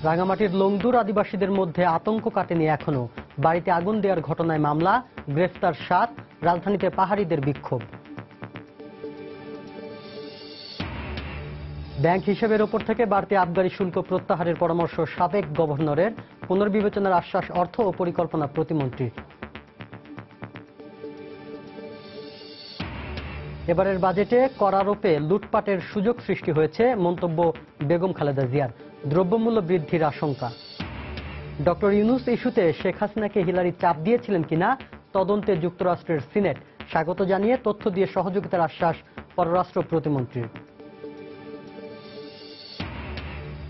রাঙামাটির লংদুর আদিবাসীদের মধ্যে আতঙ্ক কাটেনি এখনো। বাড়িতে আগুন দেওয়ার ঘটনায় মামলা, গ্রেফতার ৭। রাজধানীতে পাহাড়িদের বিক্ষোভ। ব্যাংক হিসেবের ওপর থেকে বাড়তি আবগারি শুল্ক প্রত্যাহারের পরামর্শ সাবেক গভর্নরের, পুনর্বিবেচনার আশ্বাস অর্থ ও পরিকল্পনা প্রতিমন্ত্রীর। এবারের বাজেটে করারোপে লুটপাটের সুযোগ সৃষ্টি হয়েছে, মন্তব্য বেগম খালেদা জিয়ার। দ্রব্যমূল্য বৃদ্ধির আশঙ্কা। ডক্টর ইউনূস ইস্যুতে শেখ হাসিনাকে হিলারি চাপ দিয়েছিলেন কিনা তদন্তে যুক্তরাষ্ট্রের সিনেট, স্বাগত জানিয়ে তথ্য দিয়ে সহযোগিতার আশ্বাস পররাষ্ট্র প্রতিমন্ত্রীর।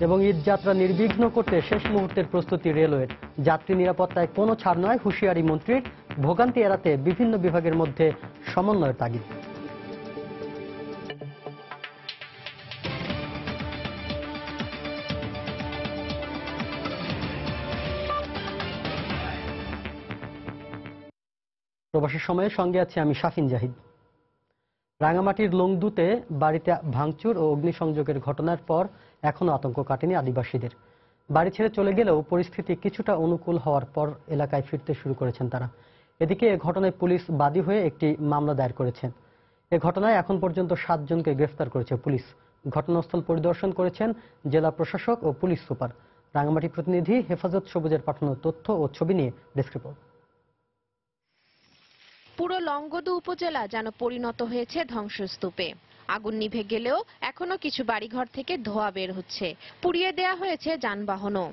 এবং ঈদ যাত্রা নির্বিঘ্ন করতে শেষ মুহূর্তের প্রস্তুতি রেলওয়ের। যাত্রী নিরাপত্তায় কোনো ছাড় নয়, হুঁশিয়ারি মন্ত্রীর। ভোগান্তি এড়াতে বিভিন্ন বিভাগের মধ্যে সমন্বয়ের তাগিদ। প্রবাসের সময়ে সঙ্গে আছে আমি শাফিন জাহিদ। রাঙামাটির লংদুতে বাড়িতে ভাঙচুর ও অগ্নিসংযোগের ঘটনার পর এখনো আতঙ্ক কাটেনি আদিবাসীদের। বাড়ি ছেড়ে চলে গেলেও পরিস্থিতি কিছুটা অনুকূল হওয়ার পর এলাকায় ফিরতে শুরু করেছেন তারা। এদিকে এ ঘটনায় পুলিশ বাদী হয়ে একটি মামলা দায়ের করেছেন। এ ঘটনায় এখন পর্যন্ত ৭ জনকে গ্রেফতার করেছে পুলিশ। ঘটনাস্থল পরিদর্শন করেছেন জেলা প্রশাসক ও পুলিশ সুপার। রাঙামাটি প্রতিনিধি হেফাজত সবুজের পাঠানো তথ্য ও ছবি নিয়ে ডেস্ক রিপোর্ট। পুরো লংগদু উপজেলা যেন পরিণত হয়েছে ধ্বংসস্তূপে। আগুন নিভে গেলেও এখনো কিছু বাড়িঘর থেকে ধোঁয়া বের হচ্ছে, পুড়িয়ে দেয়া হয়েছে যানবাহনও।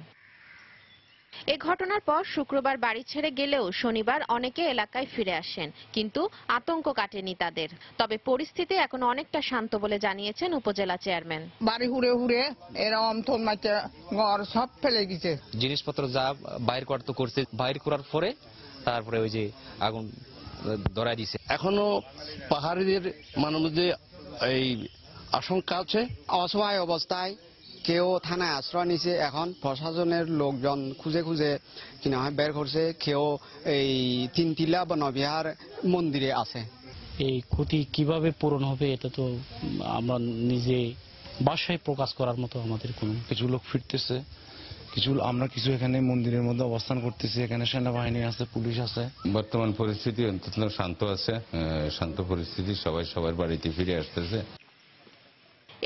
এ ঘটনার পর শুক্রবার বাড়ি ছেড়ে গেলেও শনিবার অনেকে এলাকায় ফিরে আসেন, কিন্তু আতঙ্ক কাটেনি তাদের। তবে পরিস্থিতি এখন অনেকটা শান্ত বলে জানিয়েছেন উপজেলা চেয়ারম্যান। বাড়ি হুড়ে হুড়ে এরকম ঘর সব ফেলে গেছে, জিনিসপত্র যা বাইর করতে করছে, বাইর করার পরে তারপরে ওই যে আগুন ধরাই দিছে। এখনো পাহাড়িদের মধ্যে এই আশঙ্কা আছে। অসহায় অবস্থায় কেউ থানায় আশ্রয় নিছে, এখন প্রশাসনের লোকজন খুঁজে খুঁজে কিনা হয় বের করছে। কেউ এই তিনটিলা বা নবিহার মন্দিরে আছে। এই ক্ষতি কিভাবে পূরণ হবে এটা তো আমরা নিজে বাসায় প্রকাশ করার মতো আমাদের কোনো। কিছু লোক ফিরতেছে, আমরা কিছু এখানে মন্দিরের মধ্যে অবস্থান করতেছি। এখানে সেনাবাহিনী আছে, পুলিশ আছে। বর্তমান পরিস্থিতি অন্তত শান্ত আছে, শান্ত পরিস্থিতি, সবাই সবার বাড়িতে ফিরে আসতেছে।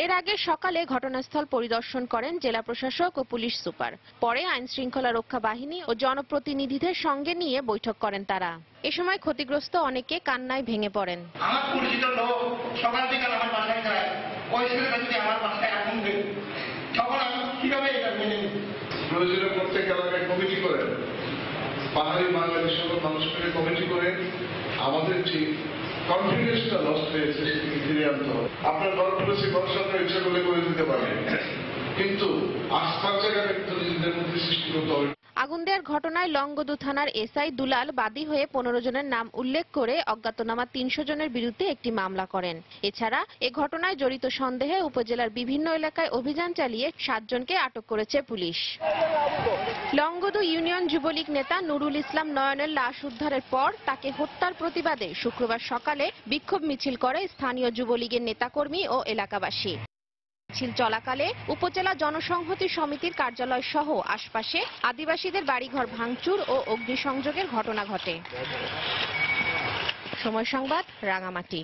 এর আগে সকালে ঘটনাস্থল পরিদর্শন করেন জেলা প্রশাসক ও পুলিশ সুপার। পরে আইন শৃঙ্খলা রক্ষা বাহিনী ও জনপ্রতিনিধিদের সঙ্গে নিয়ে বৈঠক করেন তারা। এ সময় ক্ষতিগ্রস্ত অনেকে কান্নায় ভেঙে পড়েন। আমার পরিচিত লোক সকাল থেকে আমার বাসায় যায়, ওই ছেলেটা আমার বাসায় আগুন দেবে, তখন আমি কিভাবে এটা মেনে নিই? প্রয়োজনে প্রত্যেক এলাকায় কমিটি করেন, পাহাড়ি বাঙালি সকল মানুষকে কমিটি করে আমাদের যে কনফিডেন্সটা লস্ট হয়েছে সেটিকে ফিরে আনতে হবে। আপনার গল্পের গবেষণা ইচ্ছা করলে করে দিতে পারে, কিন্তু আস্থার জায়গাটা কিন্তু নিজেদের মধ্যে সৃষ্টি করতে হবে। আগুন দেওয়ার ঘটনায় লংগদু থানার এসআই দুলাল বাদী হয়ে 15 জনের নাম উল্লেখ করে অজ্ঞাতনামা 300 জনের বিরুদ্ধে একটি মামলা করেন। এছাড়া এ ঘটনায় জড়িত সন্দেহে উপজেলার বিভিন্ন এলাকায় অভিযান চালিয়ে 7 জনকে আটক করেছে পুলিশ। লংগদু ইউনিয়ন যুবলীগ নেতা নুরুল ইসলাম নয়নের লাশ উদ্ধারের পর তাকে হত্যার প্রতিবাদে শুক্রবার সকালে বিক্ষোভ মিছিল করে স্থানীয় যুবলীগের নেতাকর্মী ও এলাকাবাসী। মিছিল চলাকালে উপজেলা জনসংহতি সমিতির কার্যালয় সহ আশপাশে আদিবাসীদের বাড়িঘর ভাঙচুর ও অগ্নিসংযোগের ঘটনা ঘটে। সময় সংবাদ, রাঙামাটি।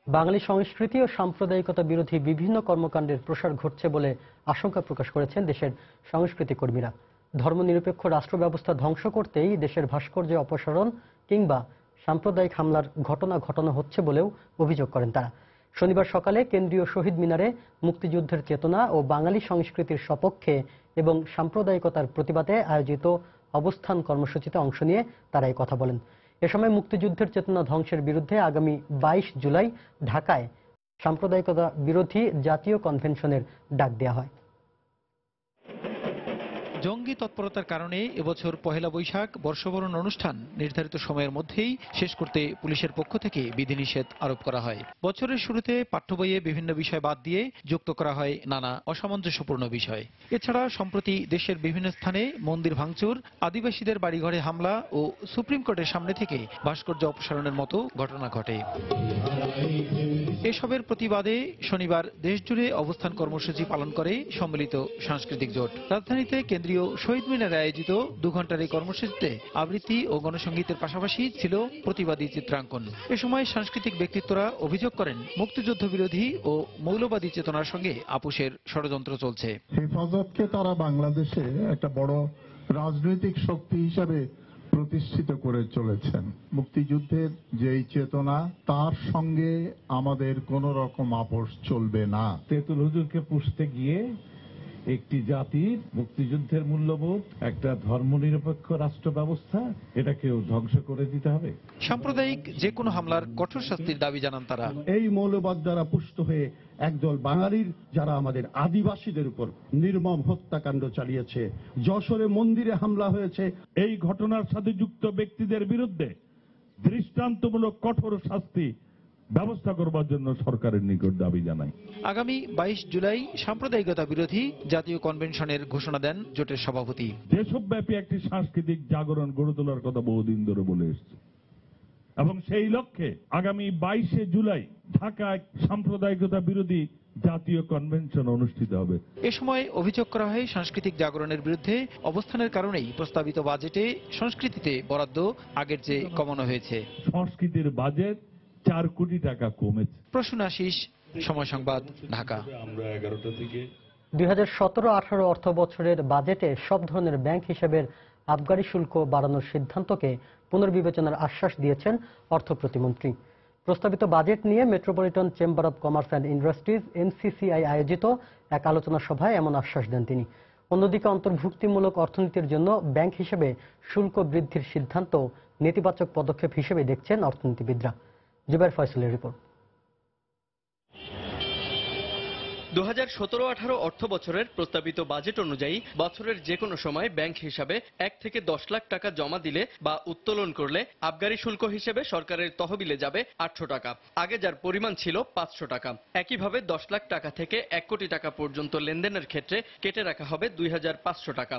বাঙালি সংস্কৃতি ও সাম্প্রদায়িকতা বিরোধী বিভিন্ন কর্মকাণ্ডের প্রসার ঘটছে বলে আশঙ্কা প্রকাশ করেছেন দেশের সংস্কৃতি কর্মীরা। ধর্মনিরপেক্ষ রাষ্ট্র ব্যবস্থা ধ্বংস করতেই দেশের ভাস্কর্য অপসারণ কিংবা সাম্প্রদায়িক হামলার ঘটনা ঘটানো হচ্ছে বলেও অভিযোগ করেন তারা। শনিবার সকালে কেন্দ্রীয় শহীদ মিনারে মুক্তিযুদ্ধের চেতনা ও বাঙালি সংস্কৃতির সপক্ষে এবং সাম্প্রদায়িকতার প্রতিবাদে আয়োজিত অবস্থান কর্মসূচিতে অংশ নিয়ে তারা এই কথা বলেন। এ সময় মুক্তিযুদ্ধের চেতনা ধ্বংসের বিরুদ্ধে আগামী 22 জুলাই ঢাকায় সাম্প্রদায়িকতা বিরোধী জাতীয় কনভেনশনের ডাক দেওয়া হয়। জঙ্গি তৎপরতার কারণে এবছর পহেলা বৈশাখ বর্ষবরণ অনুষ্ঠান নির্ধারিত সময়ের মধ্যেই শেষ করতে পুলিশের পক্ষ থেকে বিধিনিষেধ আরোপ করা হয়। বছরের শুরুতে পাঠ্য বইয়ে বিভিন্ন বিষয় বাদ দিয়ে যুক্ত করা হয় নানা অসামঞ্জস্যপূর্ণ বিষয়। এছাড়া সম্প্রতি দেশের বিভিন্ন স্থানে মন্দির ভাঙচুর, আদিবাসীদের বাড়িঘরে হামলা ও সুপ্রিম কোর্টের সামনে থেকে ভাস্কর্য অপসারণের মতো ঘটনা ঘটে। এসবের প্রতিবাদে শনিবার দেশজুড়ে অবস্থান কর্মসূচি পালন করে সম্মিলিত সাংস্কৃতিক জোট। রাজধানীতে কেন্দ্রীয় শহীদ মিনারে আয়োজিত 2 ঘণ্টার এই কর্মসূচিতে আবৃত্তি ও গণসঙ্গীতের পাশাপাশি ছিল প্রতিবাদী চিত্রাঙ্কন। এ সময় সাংস্কৃতিক ব্যক্তিত্বরা অভিযোগ করেন, মুক্তিযুদ্ধ বিরোধী ও মৌলবাদী চেতনার সঙ্গে আপোষের ষড়যন্ত্র চলছে। হেফাজতকে তারা বাংলাদেশে একটা বড় রাজনৈতিক শক্তি হিসাবে প্রতিষ্ঠিত করে চলেছেন। মুক্তিযুদ্ধের যেই চেতনা, তার সঙ্গে আমাদের কোন রকম আপোষ চলবে না। তেতুল হুজুরকে পুষতে গিয়ে একটি জাতির মুক্তিযুদ্ধের মূল্যবোধ, একটা ধর্মনিরপেক্ষ রাষ্ট্র ব্যবস্থা, এটাকেও ধ্বংস করে দিতে হবে। সাম্প্রদায়িক যে কোনো হামলার কঠোর শাস্তির দাবি জানান তারা। এই মৌলবাদ দ্বারা পুষ্ট হয়ে একদল বাঙালির যারা আমাদের আদিবাসীদের উপর নির্মম হত্যাকাণ্ড চালিয়েছে, যশোরে মন্দিরে হামলা হয়েছে, এই ঘটনার সাথে যুক্ত ব্যক্তিদের বিরুদ্ধে দৃষ্টান্তমূলক কঠোর শাস্তি ব্যবস্থা করবার জন্য সরকারের নিকট দাবি জানাই। আগামী 22 জুলাই সাম্প্রদায়িকতা বিরোধী জাতীয় কনভেনশনের ঘোষণা দেন জোটের সভাপতি। দেশব্যাপী একটি সাংস্কৃতিক জাগরণ গড়ে তোলার কথা বহুদিন ধরে বলে এসছে এবং সেই লক্ষ্যে আগামী 22 জুলাই ঢাকায় সাম্প্রদায়িকতা বিরোধী জাতীয় কনভেনশন অনুষ্ঠিত হবে। এ সময় অভিযোগ করা হয়, সাংস্কৃতিক জাগরণের বিরুদ্ধে অবস্থানের কারণেই প্রস্তাবিত বাজেটে সংস্কৃতিতে বরাদ্দ আগের চেয়ে কমানো হয়েছে। সংস্কৃতির বাজেট 4 কোটি টাকা কমেছে। প্রসূন আশিস, সময় সংবাদ, ঢাকা। আমরা 11টা থেকে 2017-18 অর্থ বছরের বাজেটে সব ধরনের ব্যাংক হিসাবের আবগারি শুল্ক বাড়ানোর সিদ্ধান্তকে পুনর্বিবেচনার আশ্বাস দিয়েছেন অর্থ প্রতিমন্ত্রী। প্রস্তাবিত বাজেট নিয়ে metropolitan chamber of commerce and industries MCCI আয়োজিত এক আলোচনা সভায় এমন আশ্বাস দেন তিনি। অন্যদিকে অন্তর্ভুক্তিমূলক অর্থনীতির জন্য ব্যাংক হিসেবে শুল্ক বৃদ্ধির সিদ্ধান্ত নেতিবাচক পদক্ষেপ হিসেবে দেখছেন অর্থনীতিবিদরা। জুবাইর ফয়সালের রিপোর্ট। 2017-18 অর্থ বছরের প্রস্তাবিত বাজেট অনুযায়ী বছরের যে কোনো সময় ব্যাংক হিসাবে 1 থেকে 10 লাখ টাকা জমা দিলে বা উত্তোলন করলে আবগারি শুল্ক হিসেবে সরকারের তহবিলে যাবে 800 টাকা। আগে যার পরিমাণ ছিল 500 টাকা। একইভাবে 10 লাখ টাকা থেকে 1 কোটি টাকা পর্যন্ত লেনদেনের ক্ষেত্রে কেটে রাখা হবে 2500 টাকা।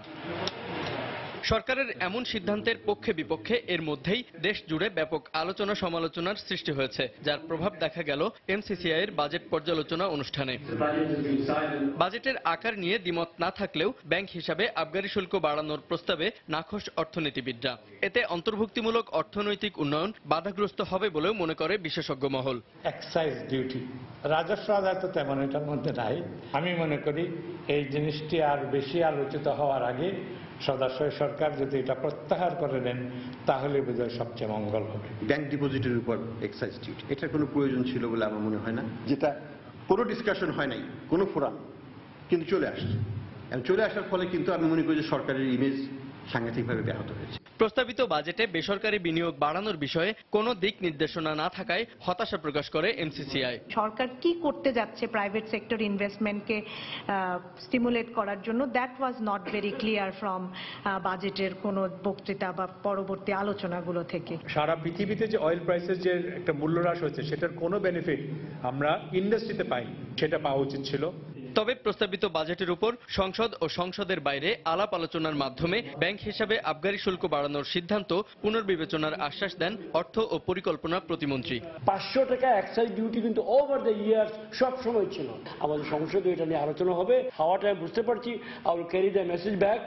সরকারের এমন সিদ্ধান্তের পক্ষে বিপক্ষে এর মধ্যেই দেশ জুড়ে ব্যাপক আলোচনা সমালোচনার সৃষ্টি হয়েছে, যার প্রভাব দেখা গেল MCCI এর বাজেট পর্যালোচনা অনুষ্ঠানে। বাজেটের আকার নিয়ে দ্বিমত না থাকলেও ব্যাংক হিসাবে আবগারি শুল্ক বাড়ানোর প্রস্তাবে নাখোশ অর্থনীতিবিদরা। এতে অন্তর্ভুক্তিমূলক অর্থনৈতিক উন্নয়ন বাধাগ্রস্ত হবে বলেও মনে করে বিশেষজ্ঞ মহল। এক্সাইজ ডিউটি, রাজস্ব আদায় তো তেমন এটার মধ্যে নাই। আমি মনে করি এই জিনিসটি আর বেশি আলোচিত হওয়ার আগে সদস্য সরকার যদি এটা প্রত্যাহার করে নেন তাহলে বোধহয় সবচেয়ে মঙ্গল হবে। ব্যাংক ডিপোজিটের উপর এক্সাইজ ডিউটি, এটার কোনো প্রয়োজন ছিল বলে আমার মনে হয় না। যেটা কোনো ডিসকাশন হয় নাই কোনো ফোরাম, কিন্তু চলে আসছে। চলে আসার ফলে কিন্তু আমি মনে করি যে সরকারের ইমেজ সাংঘাতিকভাবে ব্যাহত হয়েছে। প্রস্তাবিত বাজেটে বেসরকারি বিনিয়োগ বাড়ানোর বিষয়ে কোনো দিক নির্দেশনা না থাকায় হতাশা প্রকাশ করে MCCI। সরকার কি করতে যাচ্ছে প্রাইভেট সেক্টর ইনভেস্টমেন্টকে স্টিমুলেট করার জন্য, that was not very clear from বাজেটের কোনো বক্তৃতা বা পরবর্তী আলোচনাগুলো থেকে। সারা পৃথিবীতে যে অয়েল প্রাইসের যে একটা মূল্যহ্রাস হয়েছে সেটার কোনো বেনিফিট আমরা ইন্ডাস্ট্রিতে পাই, সেটা পাওয়া উচিত ছিল। তবে প্রস্তাবিত বাজেটের উপর সংসদ ও সংসদের বাইরে আলাপ আলোচনার মাধ্যমে ব্যাংক হিসাবে আবগারি শুল্ক বাড়ানোর সিদ্ধান্ত পুনর্বিবেচনার আশ্বাস দেন অর্থ ও পরিকল্পনা প্রতিমন্ত্রী। 500 টাকা এক্সাইজ ডিউটি কিন্তু ওভার দ্য ইয়ার্স সব সময় ছিল। আমাদের সংসদে এটা নিয়ে আলোচনা হবে, হওয়াটা আমি বুঝতে পারছি। I will carry the message back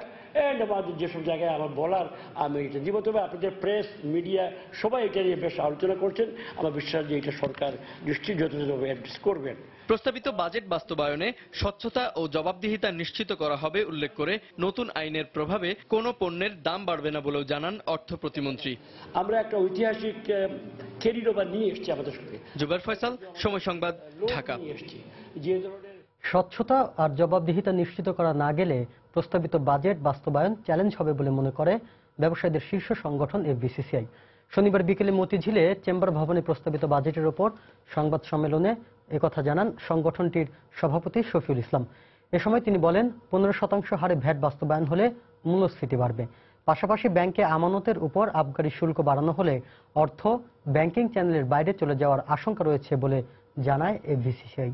end আমাদের যেসব জায়গায় আমার বলার আমি এটা দিব। তবে আপনাদের প্রেস মিডিয়া সবাই এটা নিয়ে বেশ আলোচনা করছেন। আমার বিশ্বাস যে এটা সরকার নিশ্চয়ই যথাযথভাবে অ্যাড্রেস করবেন। প্রস্তাবিত বাজেট বাস্তবায়নে স্বচ্ছতা ও জবাবদিহিতা নিশ্চিত করা হবে উল্লেখ করে নতুন আইনের প্রভাবে কোনো পণ্যের দাম বাড়বে না বলেও জানান অর্থ প্রতিমন্ত্রী। আমরা একটা ঐতিহাসিক ক্যারি ওভার নিয়ে এসেছি আমাদের সঙ্গে। জুবাইর ফয়সাল, সময় সংবাদ, ঢাকা। স্বচ্ছতা আর জবাবদিহিতা নিশ্চিত করা না গেলে প্রস্তাবিত বাজেট বাস্তবায়ন চ্যালেঞ্জ হবে বলে মনে করে ব্যবসায়ীদের শীর্ষ সংগঠন FBCCI। শনিবার বিকেলে মতিঝিলে চেম্বার ভবনে প্রস্তাবিত বাজেটের ওপর সংবাদ সম্মেলনে একথা জানান সংগঠনটির সভাপতি শফিউল ইসলাম। এ সময় তিনি বলেন, 15% হারে ভ্যাট বাস্তবায়ন হলে মূল্যস্ফীতি বাড়বে। পাশাপাশি ব্যাংকে আমানতের উপর আবগারি শুল্ক বাড়ানো হলে অর্থ ব্যাংকিং চ্যানেলের বাইরে চলে যাওয়ার আশঙ্কা রয়েছে বলে জানায় এফবিসিসিআই।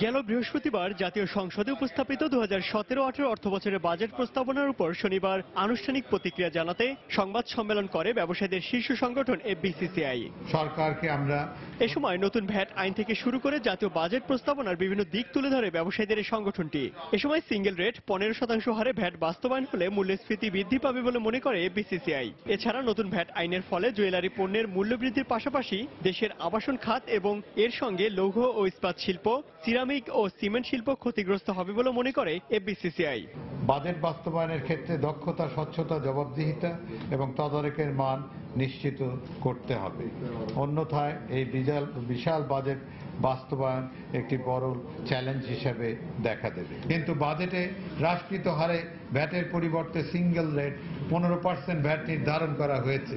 গেল বৃহস্পতিবার জাতীয় সংসদে উপস্থাপিত 2017-18 অর্থবছরের বাজেট প্রস্তাবনার উপর শনিবার আনুষ্ঠানিক প্রতিক্রিয়া জানাতে সংবাদ সম্মেলন করে ব্যবসায়ীদের শীর্ষ সংগঠন এফবিসিসিআই। সরকারকে আমরা এ সময় নতুন ভ্যাট আইন থেকে শুরু করে জাতীয় বাজেট প্রস্তাবনার বিভিন্ন দিক তুলে ধরে ব্যবসায়ীদের এই সংগঠনটি। এ সময় সিঙ্গেল রেট 15% হারে ভ্যাট বাস্তবায়ন হলে মূল্যস্ফীতি বৃদ্ধি পাবে বলে মনে করে এফবিসিসিআই। এছাড়া নতুন ভ্যাট আইনের ফলে জুয়েলারি পণ্যের মূল্য বৃদ্ধির পাশাপাশি দেশের আবাসন খাত এবং এর সঙ্গে লৌহ ও ইস্পাত শিল্প, সিরামিক ও সিমেন্ট শিল্প ক্ষতিগ্রস্ত হবে বলে মনে করে এফবিসিসিআই। বাজেট বাস্তবায়নের ক্ষেত্রে দক্ষতা, স্বচ্ছতা, জবাবদিহিতা এবং তদারকির মান নিশ্চিত করতে হবে। অন্যথায় এই বিশাল বাজেট বাস্তবায়ন একটি বড় চ্যালেঞ্জ হিসেবে দেখা দেবে। কিন্তু বাজেটে হ্রাসকৃত হারে ভ্যাটের পরিবর্তে সিঙ্গেল রেট 15% ভ্যাট নির্ধারণ করা হয়েছে।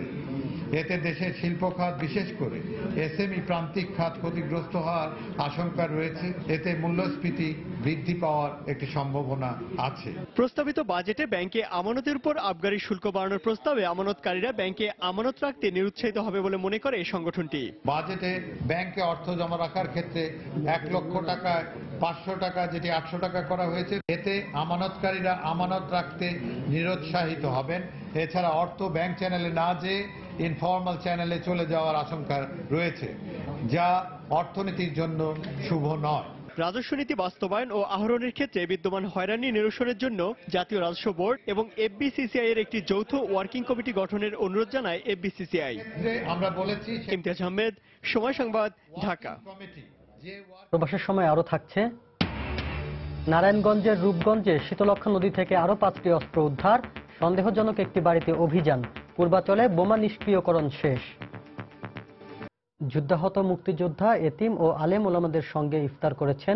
এতে দেশের শিল্প খাত, বিশেষ করে এসএমই প্রান্তিক খাত ক্ষতিগ্রস্ত হওয়ার আশঙ্কা রয়েছে। এতে মূল্যস্ফীতি বৃদ্ধি পাওয়ার একটি সম্ভাবনা আছে। প্রস্তাবিত বাজেটে ব্যাংকে আমানতের উপর আবগারি শুল্ক বাড়ানোর প্রস্তাবে আমানতকারীরা ব্যাংকে আমানত রাখতে নিরুৎসাহিত হবে বলে মনে করে এই সংগঠনটি। বাজেটে ব্যাংকে অর্থ জমা রাখার ক্ষেত্রে 1 লক্ষ টাকায় 500 টাকা, যেটি 800 টাকা করা হয়েছে। এতে আমানতকারীরা আমানত রাখতে নিরুৎসাহিত হবেন। এছাড়া অর্থ ব্যাংক চ্যানেলে না যেয়ে ইনফর্মাল চ্যানেলে চলে যাওয়ার আশঙ্কা রয়েছে, যা অর্থনীতির জন্য শুভ নয়। রাজস্ব নীতি বাস্তবায়ন ও আহরণের ক্ষেত্রে বিদ্যমান হয়রানি নিরসনের জন্য জাতীয় রাজস্ব বোর্ড এবং এফবিসিসিআই এর একটি যৌথ ওয়ার্কিং কমিটি গঠনের অনুরোধ জানায় এফবিসিসিআই। আমরা বলেছি। ইমতিয়াজ আহমেদ, সময় সংবাদ, ঢাকা। প্রবাসের সময় আরো থাকছে। নারায়ণগঞ্জের রূপগঞ্জে শীতলক্ষ্যা নদী থেকে আরো 5টি অস্ত্র উদ্ধার। সন্দেহজনক একটি বাড়িতে অভিযান। পূর্বাচলে বোমা নিষ্ক্রিয়করণ শেষ। যুদ্ধাহত মুক্তিযোদ্ধা, এতিম ও আলেম ওলামাদের সঙ্গে ইফতার করেছেন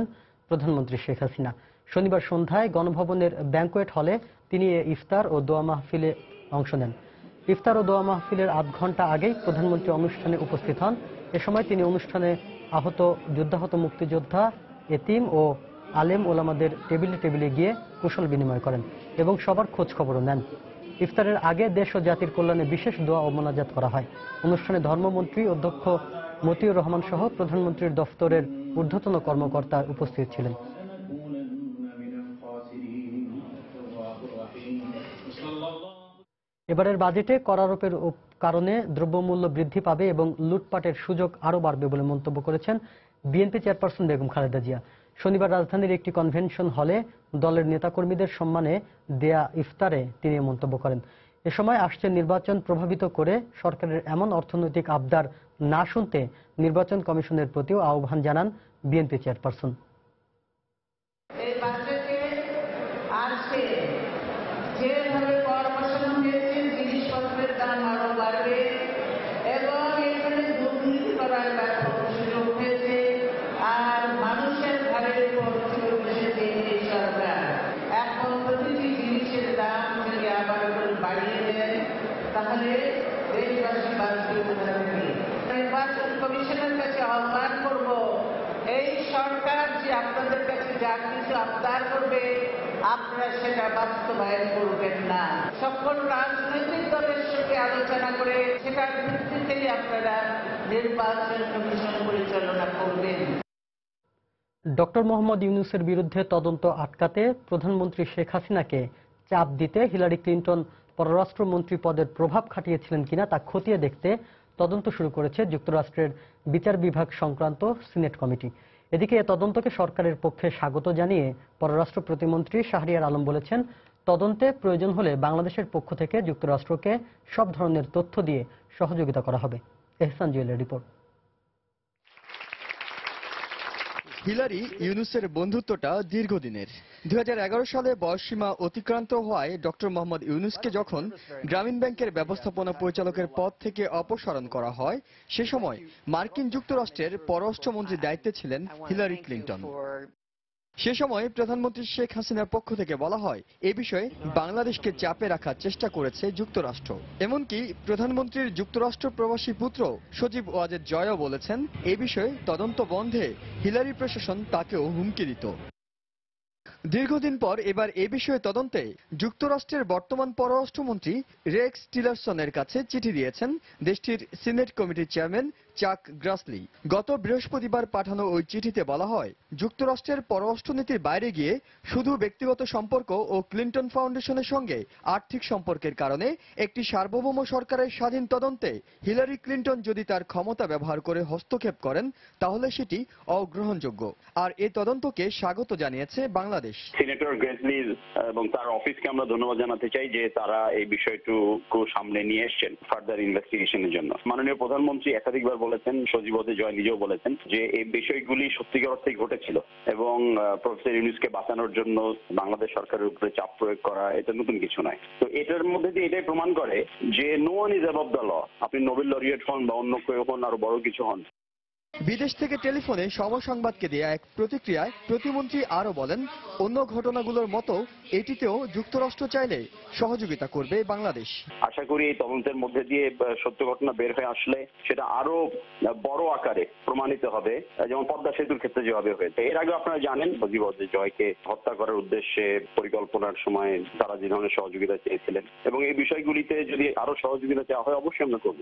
প্রধানমন্ত্রী শেখ হাসিনা। শনিবার সন্ধ্যায় গণভবনের ব্যাংকোয়েট হলে তিনি ইফতার ও দোয়া মাহফিলে অংশ নেন। ইফতার ও দোয়া মাহফিলের আধ ঘন্টা আগেই প্রধানমন্ত্রী অনুষ্ঠানে উপস্থিত হন। এ সময় তিনি অনুষ্ঠানে যুদ্ধাহত মুক্তিযোদ্ধা, এতিম ও আলেম ওলামাদের টেবিলে টেবিলে গিয়ে কুশল বিনিময় করেন এবং সবার খোঁজ খবরও নেন। ইফতারের আগে দেশ ও জাতির কল্যাণে বিশেষ দোয়া ও মোনাজাত করা হয়। অনুষ্ঠানে ধর্মমন্ত্রী অধ্যক্ষ মতিউর রহমান সহ প্রধানমন্ত্রীর দফতরের ঊর্ধ্বতন কর্মকর্তা উপস্থিত ছিলেন। এবারের বাজেটে কর আরোপের কারণে দ্রব্যমূল্য বৃদ্ধি পাবে এবং লুটপাটের সুযোগ আরও বাড়বে বলে মন্তব্য করেছেন বিএনপি চেয়ারপারসন বেগম খালেদা জিয়া। শনিবার রাজধানীর একটি কনভেনশন হলে দলের নেতাকর্মীদের সম্মানে দেয়া ইফতারে তিনি মন্তব্য করেন। এ সময় আসছে নির্বাচন প্রভাবিত করে সরকারের এমন অর্থনৈতিক আবদার না শুনতে নির্বাচন কমিশনের প্রতিও আহ্বান জানান বিএনপি চেয়ারপারসন। তাহলে দেশবাসী বাঁচবে কোথায়? নির্বাচন কমিশনের কাছে আহ্বান করব, এই সরকার যে আপনাদের কাছে যা কিছু আবদার করবে আপনারা সেটা বাস্তবায়ন করবেন না। সকল রাজনৈতিক দলের সঙ্গে আলোচনা করে সেটার ভিত্তিতেই আপনারা নির্বাচন কমিশন পরিচালনা করবেন। ডক্টর মোহাম্মদ ইউনূসের বিরুদ্ধে তদন্ত আটকাতে প্রধানমন্ত্রী শেখ হাসিনাকে চাপ দিতে হিলারি ক্লিন্টন পররাষ্ট্রমন্ত্রী পদের প্রভাব খাটিয়েছিলেন কিনা তা খতিয়ে দেখতে তদন্ত শুরু করেছে যুক্তরাষ্ট্রের বিচার বিভাগ সংক্রান্ত সিনেট কমিটি। এদিকে এ তদন্তকে সরকারের পক্ষে স্বাগত জানিয়ে পররাষ্ট্র প্রতিমন্ত্রী শাহরিয়ার আলম বলেছেন, তদন্তে প্রয়োজন হলে বাংলাদেশের পক্ষ থেকে যুক্তরাষ্ট্রকে সব ধরনের তথ্য দিয়ে সহযোগিতা করা হবে। এহসান জুয়েলের রিপোর্ট। হিলারি ইউনূসের বন্ধুত্বটা দীর্ঘদিনের। 2011 সালে বয়সসীমা অতিক্রান্ত হওয়ায় ডক্টর মোহাম্মদ ইউনূসকে যখন গ্রামীণ ব্যাংকের ব্যবস্থাপনা পরিচালকের পদ থেকে অপসারণ করা হয়, সে সময় মার্কিন যুক্তরাষ্ট্রের পররাষ্ট্রমন্ত্রীর দায়িত্বে ছিলেন হিলারি ক্লিন্টন। সে সময় প্রধানমন্ত্রী শেখ হাসিনার পক্ষ থেকে বলা হয়, এ বিষয়ে বাংলাদেশকে চাপে রাখার চেষ্টা করেছে যুক্তরাষ্ট্র। এমনকি প্রধানমন্ত্রীর যুক্তরাষ্ট্র প্রবাসী পুত্র সজীব ওয়াজেদ জয়ও বলেছেন, এ বিষয়ে তদন্ত বন্ধে হিলারি প্রশাসন তাকেও হুমকি দিত। দীর্ঘদিন পর এবার এ বিষয়ে তদন্তে যুক্তরাষ্ট্রের বর্তমান পররাষ্ট্রমন্ত্রী রেক্স টিলারসনের কাছে চিঠি দিয়েছেন দেশটির সিনেট কমিটির চেয়ারম্যান চাক গ্রাসলি। গত বৃহস্পতিবার পাঠানো ওই চিঠিতে বলা হয়, যুক্তরাষ্ট্রের পররাষ্ট্রনীতির বাইরে গিয়ে শুধু ব্যক্তিগত সম্পর্ক ও ক্লিন্টন ফাউন্ডেশনের সঙ্গে আর্থিক সম্পর্কের কারণে একটি সার্বভৌম সরকারের স্বাধীন তদন্তে হিলারি ক্লিন্টন যদি তার ক্ষমতা ব্যবহার করে হস্তক্ষেপ করেন তাহলে সেটি অগ্রহণযোগ্য। আর এ তদন্তকে স্বাগত জানিয়েছে বাংলাদেশ। সিনেটর গ্রেসলি এবং তার অফিসকে আমরা ধন্যবাদ জানাতে চাই যে তারা এই বিষয়টুকু সামনে নিয়ে এসেছেন ফার্দার ইনভেস্টিগেশনের জন্য। মাননীয় প্রধানমন্ত্রী একাধিকবার বলেছেন, সজীব ওয়াজেদ জয় নিজেও বলেছেন যে এই বিষয়গুলি সত্যিকার অর্থেই ঘটেছিল এবং প্রফেসর ইউনূসকে বাঁচানোর জন্য বাংলাদেশ সরকারের উপরে চাপ প্রয়োগ করা এটা নতুন কিছু নয়। তো এটার মধ্যে দিয়ে এটাই প্রমাণ করে যে no one is above the law. আপনি নোবেল লরিয়েট হন বা অন্য কেউ হন, আরো বড় কিছু হন। বিদেশ থেকে টেলিফোনে সংবাদকে দেয়া এক প্রতিক্রিয়ায় প্রতিমন্ত্রী আরো বলেন, অন্য ঘটনাগুলোর মতো এটিতেও যুক্তরাষ্ট্র চাইলে সহযোগিতা করবে বাংলাদেশ। আশা করি এই তদন্তের মধ্যে দিয়ে সত্য ঘটনা বের হয়ে আসলে সেটা আরো বড় আকারে প্রমাণিত হবে, যেমন পদ্মা সেতুর ক্ষেত্রে যেভাবে হয়েছে। এর আগে আপনারা জানেন সজীব ওয়াজেদ জয়কে হত্যা করার উদ্দেশ্যে পরিকল্পনার সময় তারা যে ধরনের সহযোগিতা চেয়েছিলেন এবং এই বিষয়গুলিতে যদি আরো সহযোগিতা চাওয়া হয় অবশ্যই আমরা করব।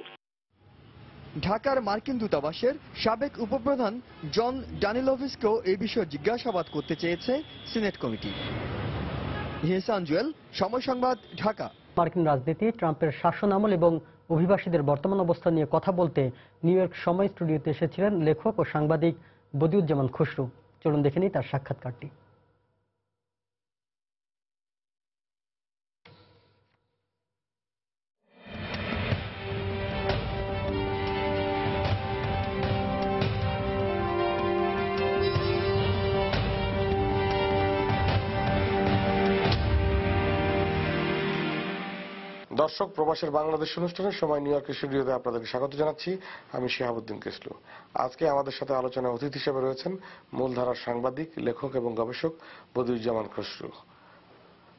ঢাকার মার্কিন দূতাবাসের সাবেক উপপ্রধান জন ডানিলোভিসকেও এই বিষয়ে জিজ্ঞাসাবাদ করতে চেয়েছে সিনেট কমিটি। ইহসান জুয়েল, সময় সংবাদ, ঢাকা। মার্কিন রাজনীতি, ট্রাম্পের শাসনামল এবং অভিবাসীদের বর্তমান অবস্থা নিয়ে কথা বলতে নিউ ইয়র্ক সময় স্টুডিওতে এসেছিলেন লেখক ও সাংবাদিক বদিউজ্জামান খসরু। চলুন দেখে নিই তার সাক্ষাৎকারটি। দর্শক, প্রবাসের বাংলাদেশ অনুষ্ঠানের সময় নিউ ইয়র্কের স্টুডিওতে আপনাদেরকে স্বাগত জানাচ্ছি। আমি শিহাবুদ্দিন কেসলু। আজকে আমাদের সাথে আলোচনায় অতিথি হিসেবে রয়েছেন মূলধারার সাংবাদিক, লেখক এবং গবেষক বদিউজ্জামান খসরু।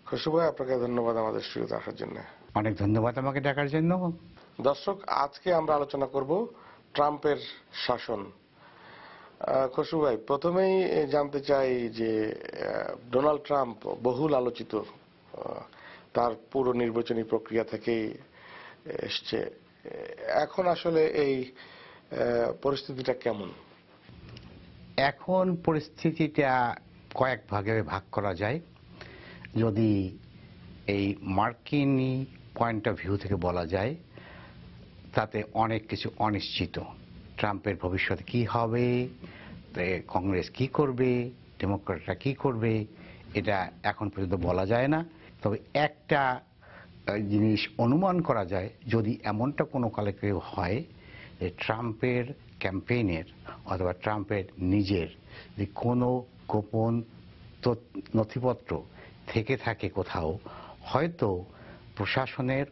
খসরু ভাই, আপনাকে ধন্যবাদ আমাদের স্টুডিওতে আসার জন্য। অনেক ধন্যবাদ আমাকে ডাকার জন্য। দর্শক, আজকে আমরা আলোচনা করব ট্রাম্পের শাসন। খসরু ভাই, প্রথমেই জানতে চাই যে ডোনাল্ড ট্রাম্প বহুল আলোচিত, তার পুরো নির্বাচনী প্রক্রিয়া থেকেই এসছে। এখন আসলে এই পরিস্থিতিটা কেমন? এখন পরিস্থিতিটা কয়েক ভাগে ভাগ করা যায়। যদি এই মার্কিন পয়েন্ট অফ ভিউ থেকে বলা যায়, তাতে অনেক কিছু অনিশ্চিত। ট্রাম্পের ভবিষ্যতে কি হবে, কংগ্রেস কি করবে, ডেমোক্রেটরা কি করবে, এটা এখন পর্যন্ত বলা যায় না। তবে একটা জিনিস অনুমান করা যায়, যদি এমনটা কোনো কালে কেউ হয় যে ট্রাম্পের ক্যাম্পেইনের অথবা ট্রাম্পের নিজের যে কোনো গোপন নথিপত্র থেকে থাকে কোথাও, হয়তো প্রশাসনের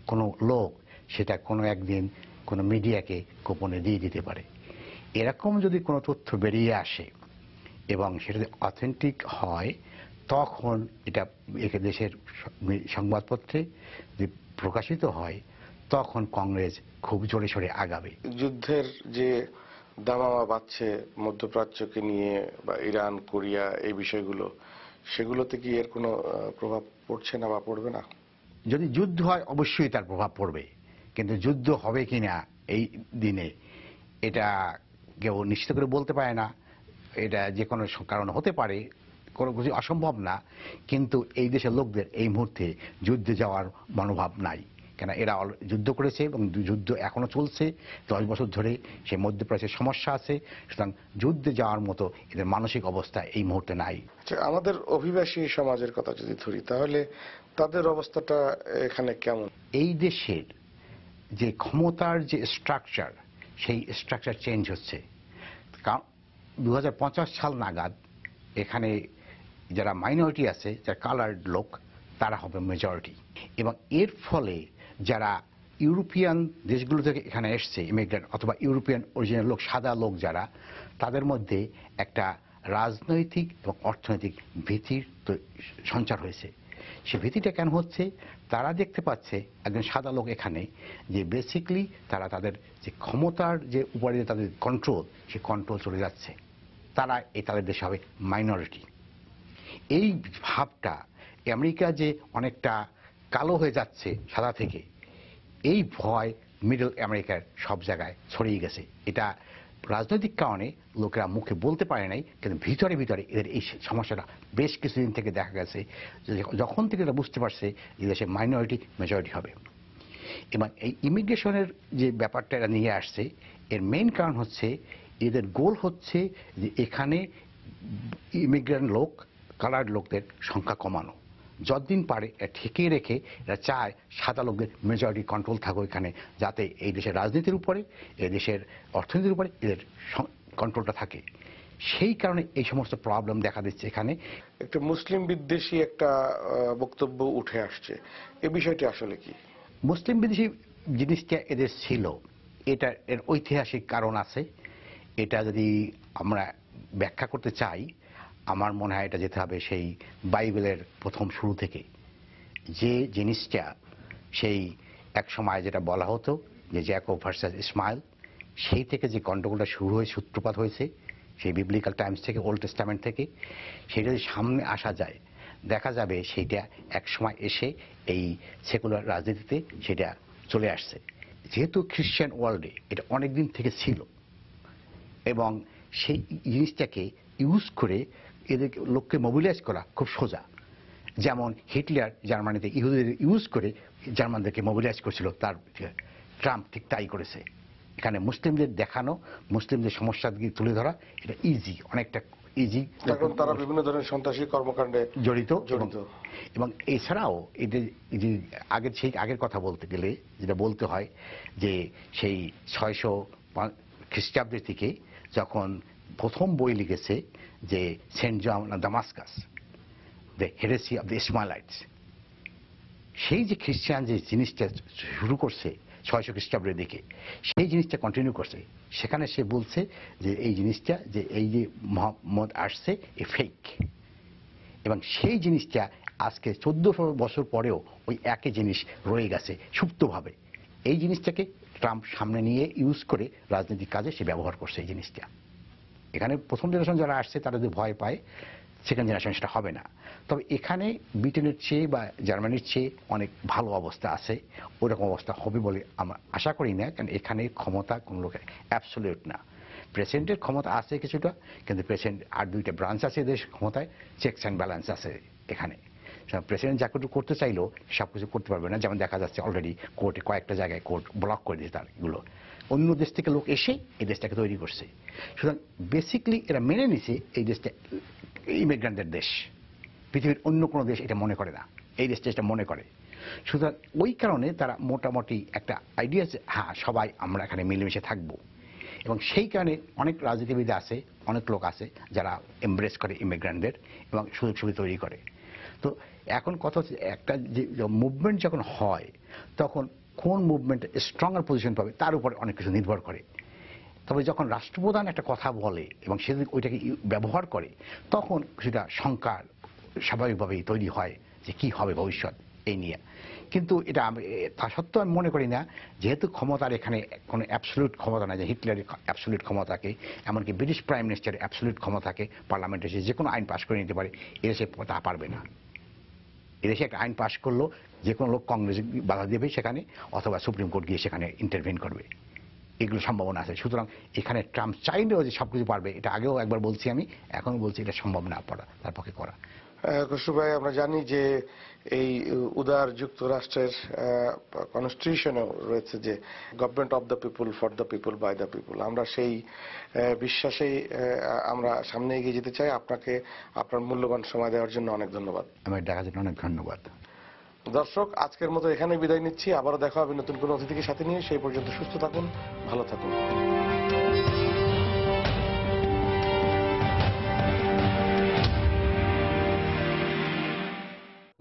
কোনো লোক সেটা কোনো একদিন কোনো মিডিয়াকে গোপনে দিয়ে দিতে পারে। এরকম যদি কোনো তথ্য বেরিয়ে আসে এবং সেটা অথেন্টিক হয়, তখন এটা দেশের সংবাদপত্রে যে প্রকাশিত হয়, তখন কংগ্রেস খুব জোরে সোরে আগাবে। যুদ্ধের যে দামামা বাড়ছে মধ্যপ্রাচ্যকে নিয়ে বা ইরান, কোরিয়া, এই বিষয়গুলো, সেগুলোতে কি এর কোনো প্রভাব পড়ছে না বা পড়বে না? যদি যুদ্ধ হয় অবশ্যই তার প্রভাব পড়বে, কিন্তু যুদ্ধ হবে কিনা এই দিনে এটা কেউ নিশ্চিত করে বলতে পারে না। এটা যে কোনো কারণ হতে পারে, কোনো কিছু অসম্ভব না। কিন্তু এই দেশের লোকদের এই মুহূর্তে যুদ্ধে যাওয়ার মনোভাব নাই, কেন এরা যুদ্ধ করেছে এবং যুদ্ধ এখনো চলছে 10 বছর ধরে। সেই মধ্যপ্রাচ্যের সমস্যা আছে, সুতরাং যুদ্ধে যাওয়ার মতো এদের মানসিক অবস্থা এই মুহূর্তে নাই। আচ্ছা, আমাদের অভিবাসী সমাজের কথা যদি ধরি, তাহলে তাদের অবস্থাটা এখানে কেমন? এই দেশের যে ক্ষমতার যে স্ট্রাকচার, সেই স্ট্রাকচার চেঞ্জ হচ্ছে। কারণ 2050 সাল নাগাদ এখানে যারা মাইনরিটি আছে, যারা কালার্ড লোক, তারা হবে মেজরিটি। এবং এর ফলে যারা ইউরোপিয়ান দেশগুলো থেকে এখানে এসছে ইমিগ্রেন্ট অথবা ইউরোপিয়ান অরিজিনাল লোক, সাদা লোক যারা, তাদের মধ্যে একটা রাজনৈতিক এবং অর্থনৈতিক ভীতির সঞ্চার হয়েছে। সে ভীতিটা কেন হচ্ছে? তারা দেখতে পাচ্ছে একজন সাদা লোক এখানে যে বেসিকলি তারা তাদের যে ক্ষমতার যে উপরে তাদের কন্ট্রোল, সে কন্ট্রোল চলে যাচ্ছে। তারা তাদের দেশে হবে মাইনরিটি। এই ভাবটা আমেরিকা যে অনেকটা কালো হয়ে যাচ্ছে সাদা থেকে, এই ভয় মিডল আমেরিকার সব জায়গায় ছড়িয়ে গেছে। এটা রাজনৈতিক কারণে লোকেরা মুখে বলতে পারে নাই, কিন্তু ভিতরে ভিতরে এদের এই সমস্যাটা বেশ কিছুদিন থেকে দেখা গেছে। যখন থেকে এটা বুঝতে পারছে যে দেশে মাইনরিটি মেজরিটি হবে, এবং এই ইমিগ্রেশনের যে ব্যাপারটা এরা নিয়ে আসছে, এর মেইন কারণ হচ্ছে এদের গোল হচ্ছে যে এখানে ইমিগ্রেন্ট লোক, কালার্ড লোকদের সংখ্যা কমানো। যতদিন পারে ঠেকিয়ে রেখে এরা চায় সাদা লোকদের মেজরিটি কন্ট্রোল থাকুক এখানে, যাতে এই দেশের রাজনীতির উপরে, এই দেশের অর্থনীতির উপরে এদের কন্ট্রোলটা থাকে। সেই কারণে এই সমস্ত প্রবলেম দেখা দিচ্ছে এখানে। একটা মুসলিম বিদ্বেষী একটা বক্তব্য উঠে আসছে, এই বিষয়টি আসলে কি? মুসলিম বিদ্বেষী জিনিসটা এদের ছিল, এর ঐতিহাসিক কারণ আছে। এটা যদি আমরা ব্যাখ্যা করতে চাই, আমার মনে হয় এটা যেতে হবে সেই বাইবেলের প্রথম শুরু থেকে। যে জিনিসটা সেই এক সময় যেটা বলা হতো যে জ্যাকব ভার্সাস ইসমাইল, সেই থেকে যে গন্ডগোলটা শুরু হয়ে সূত্রপাত হয়েছে সেই বিবলিক্যাল টাইমস থেকে, ওল্ড টেস্টামেন্ট থেকে, সেটা যদি সামনে আসা যায়, দেখা যাবে সেইটা এক সময় এসে এই সেকুলার রাজনীতিতে সেটা চলে আসছে। যেহেতু খ্রিশ্চান ওয়ার্ল্ডে এটা অনেক দিন থেকে ছিল, এবং সেই জিনিসটাকে ইউজ করে এদের লোককে মোবিলাইজ করা খুব সোজা। যেমন হিটলার জার্মানিতে ইহুদিদের ইউজ করে জার্মানদেরকে মোবিলাইজ করেছিল, তার ট্রাম্প ঠিক তাই করেছে। এখানে মুসলিমদের দেখানো, মুসলিমদের সমস্যা তুলে ধরা, এটা ইজি, অনেকটা ইজি, কারণ তারা বিভিন্ন ধরনের সন্ত্রাসী কর্মকাণ্ডে জড়িত। এবং এছাড়াও এদের যে আগের কথা বলতে গেলে যেটা বলতে হয় যে সেই 600 খ্রিস্টাব্দের থেকে যখন প্রথম বই লিখেছে যে Saint John Damascus, the heresy of the Ishmaelites, সেই যে খ্রিস্টান যে জিনিসটা শুরু করছে 600 খ্রিস্টাব্দের দিকে, সেই জিনিসটা কন্টিনিউ করছে। সেখানে সে বলছে যে এই জিনিসটা, যে এই যে মোহাম্মদ আসছে এ ফেক, এবং সেই জিনিসটা আজকে 1400 বছর পরেও ওই একই জিনিস রয়ে গেছে সুপ্তভাবে। এই জিনিসটাকে ট্রাম্প সামনে নিয়ে ইউজ করে রাজনৈতিক কাজে সে ব্যবহার করছে এই জিনিসটা। এখানে প্রথম জেনারেশন যারা আসছে তারা যদি ভয় পায়, সেকেন্ড জেনারেশন সেটা হবে না। তবে এখানে ব্রিটেনের চেয়ে বা জার্মানির চেয়ে অনেক ভালো অবস্থা আছে, ওইরকম অবস্থা হবে বলে আমরা আশা করি না, কারণ এখানে ক্ষমতা কোনো লোকের অ্যাবসলিউট না। প্রেসিডেন্টের ক্ষমতা আছে কিছুটা, কিন্তু প্রেসিডেন্ট আর দুইটা ব্রাঞ্চ আছে দেশ ক্ষমতায়, চেকস অ্যান্ড ব্যালেন্স আছে এখানে। প্রেসিডেন্ট যা কিছু করতে চাইলেও সব কিছু করতে পারবে না, যেমন দেখা যাচ্ছে অলরেডি কোর্টে কয়েকটা জায়গায় কোর্ট ব্লক করে দিয়েছে তার এগুলো। অন্য দেশ থেকে লোক এসে এই দেশটাকে তৈরি করছে। সুতরাং বেসিকলি এরা মেনে নিছে এই দেশটা ইমিগ্রেন্টদের দেশ, পৃথিবীর অন্য কোনো দেশ এটা মনে করে না, এই দেশটা এটা মনে করে। সুতরাং ওই কারণে তারা মোটামুটি একটা আইডিয়া যে হ্যাঁ সবাই আমরা এখানে মিলেমিশে থাকবো, এবং সেই কারণে অনেক রাজনীতিবিদ আছে, অনেক লোক আছে যারা এমব্রেস করে ইমিগ্রেন্টদের এবং সুযোগ সুবিধা তৈরি করে। তো এখন কথা হচ্ছে একটা যে মুভমেন্ট যখন হয়, তখন কোন মুভমেন্ট স্ট্রঙ্গার পজিশন পাবে তার উপরে অনেক কিছু নির্ভর করে। তবে যখন রাষ্ট্রপ্রধান একটা কথা বলে এবং সে ওইটাকে ব্যবহার করে, তখন সেটা শঙ্কা স্বাভাবিকভাবেই তৈরি হয় যে কি হবে ভবিষ্যৎ এই নিয়ে। কিন্তু এটা তা সত্ত্বেও আমি মনে করি না, যেহেতু ক্ষমতার এখানে কোনো অ্যাবসলিউট ক্ষমতা নাই, যে হিটলারের অ্যাবসলিউট ক্ষমতাকে, এমনকি ব্রিটিশ প্রাইম মিনিস্টারের অ্যাবসলিউট ক্ষমতাকে পার্লামেন্টে এসে যে কোনো আইন পাশ করে নিতে পারে, এদেশে তা পারবে না। এদেশে একটা আইন পাশ করলো যে কোনো লোক কংগ্রেস বাধা দেবে সেখানে, অথবা সুপ্রিম কোর্ট গিয়ে সেখানে ইন্টারভেন করবে, এগুলো সম্ভাবনা আছে। সুতরাং এখানে ট্রাম্প চাইলেও যে সবকিছু পারবে, এটা আগেও একবার বলছি আমি, এখনো বলছি এটা সম্ভব না পড়া তার পক্ষে করা। খসরু ভাই, আমরা জানি যে এই উদার যুক্তরাষ্ট্রের কনস্টিটিউশনেও রয়েছে যে government of the people, for the people, by the people. আমরা সেই বিশ্বাসেই আমরা সামনে এগিয়ে যেতে চাই। আপনাকে আপনার মূল্যবান সময় দেওয়ার জন্য অনেক ধন্যবাদ। আমার দেখার জন্য অনেক ধন্যবাদ। দর্শক, আজকের মতো এখানে বিদায় নিচ্ছি। আবারও দেখা হবে নতুন কোনো অতিথিকে সাথে নিয়ে। সেই পর্যন্ত সুস্থ থাকুন, ভালো থাকুন।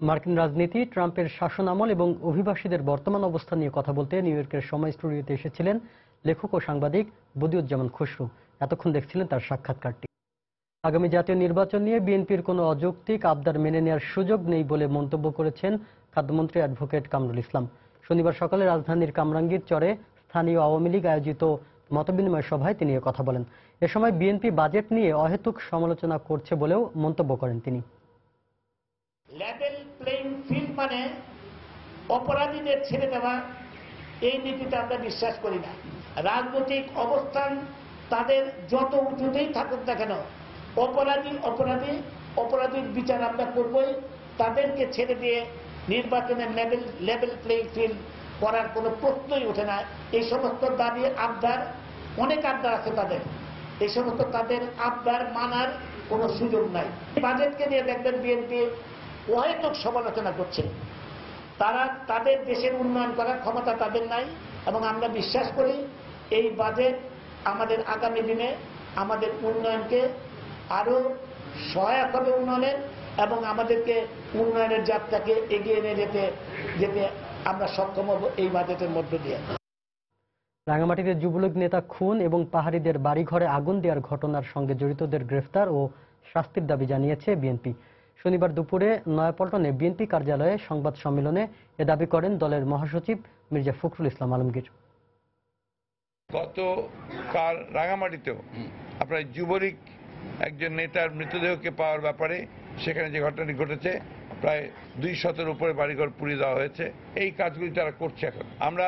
মার্কিন রাজনীতি, ট্রাম্পের শাসনামল এবং অভিবাসীদের বর্তমান অবস্থা নিয়ে কথা বলতে নিউ ইয়র্কের সময় স্টুডিওতে এসেছিলেন লেখক ও সাংবাদিক বদিউজ্জামান খসরু। এতক্ষণ দেখছিলেন তার সাক্ষাৎকারটি। আগামী জাতীয় নির্বাচন নিয়ে বিএনপির কোনো অযৌক্তিক আবদার মেনে নেওয়ার সুযোগ নেই বলে মন্তব্য করেছেন খাদ্যমন্ত্রী অ্যাডভোকেট কামরুল ইসলাম। শনিবার সকালে রাজধানীর কামরাঙ্গীর চরে স্থানীয় আওয়ামী লীগ আয়োজিত মতবিনিময় সভায় তিনি কথা বলেন। এ সময় বিএনপি বাজেট নিয়ে অহেতুক সমালোচনা করছে বলেও মন্তব্য করেন তিনি। লেভেল প্লেইং ফিল্ড মানে অপরাধীদের ছেড়ে দেওয়া, এই নীতিতে আমরা বিশ্বাস করি না। রাজনৈতিক অবস্থান তাদের যত উঁচুতেই থাকুক না কেন, অপরাধীর বিচার আমরা করবই। তাদেরকে ছেড়ে দিয়ে নির্বাচনের লেভেল প্লেইং ফিল্ড করার কোনো প্রশ্নই ওঠে না। এই সমস্ত দাবি আবদার, অনেক আবদার আছে তাদের, এই সমস্ত তাদের আবদার মানার কোনো সুযোগ নাই। বাজেটকে নিয়ে দেখবেন বিএনপি অহেতুক সমালোচনা করছে। তারা তাদের দেশের উন্নয়ন করার ক্ষমতা তাদের নাই, এবং আমরা বিশ্বাস করি এই বাজেট আমাদের আগামী দিনে আমাদের উন্নয়নকে আরো সহায়ক হবে উন্নয়নের, এবং আমাদেরকে উন্নয়নের যাত্রাকে এগিয়ে নিয়ে যেতে আমরা সক্ষম হব এই বাজেটের মধ্য দিয়ে। রাঙামাটিতে যুবলীগ নেতা খুন এবং পাহাড়িদের বাড়িঘরে আগুন দেওয়ার ঘটনার সঙ্গে জড়িতদের গ্রেফতার ও শাস্তির দাবি জানিয়েছে বিএনপি। শনিবার দুপুরে নয়াপল্টনে বিএনপি কার্যালয়ে সংবাদ সম্মেলনে এ দাবি করেন দলের মহাসচিব মির্জা ফখরুল ইসলাম আলমগীর। গতকাল রাঙামাটিতেও আপনার যুবলীগ একজন নেতার মৃতদেহকে পাওয়ার ব্যাপারে সেখানে যে ঘটনাটি ঘটেছে, প্রায় 200-এর উপরে বাড়িঘর পুড়িয়ে দেওয়া হয়েছে। এই কাজগুলি তারা করছে। এখন আমরা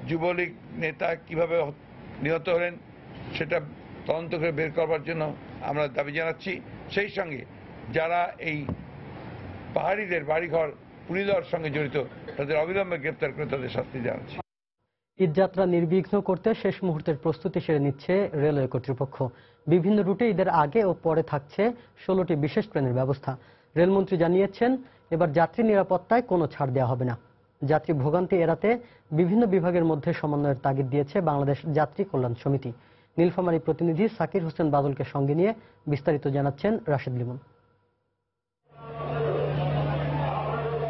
যুবলীগ নেতা কিভাবে নিহত হলেন সেটা তদন্ত করে বের করবার জন্য আমরা দাবি জানাচ্ছি। সেই সঙ্গে যারা এই পাহাড়িদের বাড়িঘর পুড়িয়ে দেওয়ার সঙ্গে জড়িত তাদের অবিলম্বে গ্রেপ্তার করে তাদের শাস্তি জানাচ্ছি। ঈদযাত্রা নির্বিঘ্ন করতে শেষ মুহূর্তের প্রস্তুতি সেরে নিচ্ছে রেলওয়ে কর্তৃপক্ষ। বিভিন্ন রুটে ঈদের আগে ও পরে থাকছে 16টি বিশেষ ট্রেনের ব্যবস্থা। রেলমন্ত্রী জানিয়েছেন, এবার যাত্রী নিরাপত্তায় কোনো ছাড় দেওয়া হবে না। যাত্রী ভোগান্তি এড়াতে বিভিন্ন বিভাগের মধ্যে সমন্বয়ের তাগিদ দিয়েছে বাংলাদেশ যাত্রী কল্যাণ সমিতি। নীলফামারী প্রতিনিধি সাকির হোসেন বাদলকে সঙ্গে নিয়ে বিস্তারিত জানাচ্ছেন রাশেদ লিমন।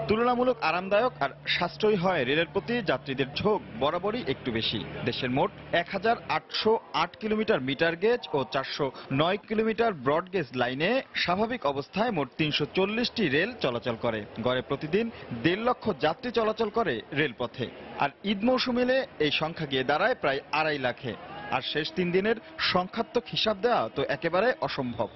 তুলনামূলক আরামদায়ক আর সাশ্রয়ী হয় রেলের প্রতি যাত্রীদের ঝোঁক বরাবরই একটু বেশি। দেশের মোট 1808 কিলোমিটার মিটার গেজ ও 409 কিলোমিটার ব্রডগেজ লাইনে স্বাভাবিক অবস্থায় মোট 340টি রেল চলাচল করে। গড়ে প্রতিদিন 1.5 লক্ষ যাত্রী চলাচল করে রেলপথে। আর ঈদ মৌসুম এলে এই সংখ্যা গিয়ে দাঁড়ায় প্রায় 2.5 লাখে। আর শেষ 3 দিনের সংখ্যাত্মক হিসাব দেওয়া তো একেবারে অসম্ভব।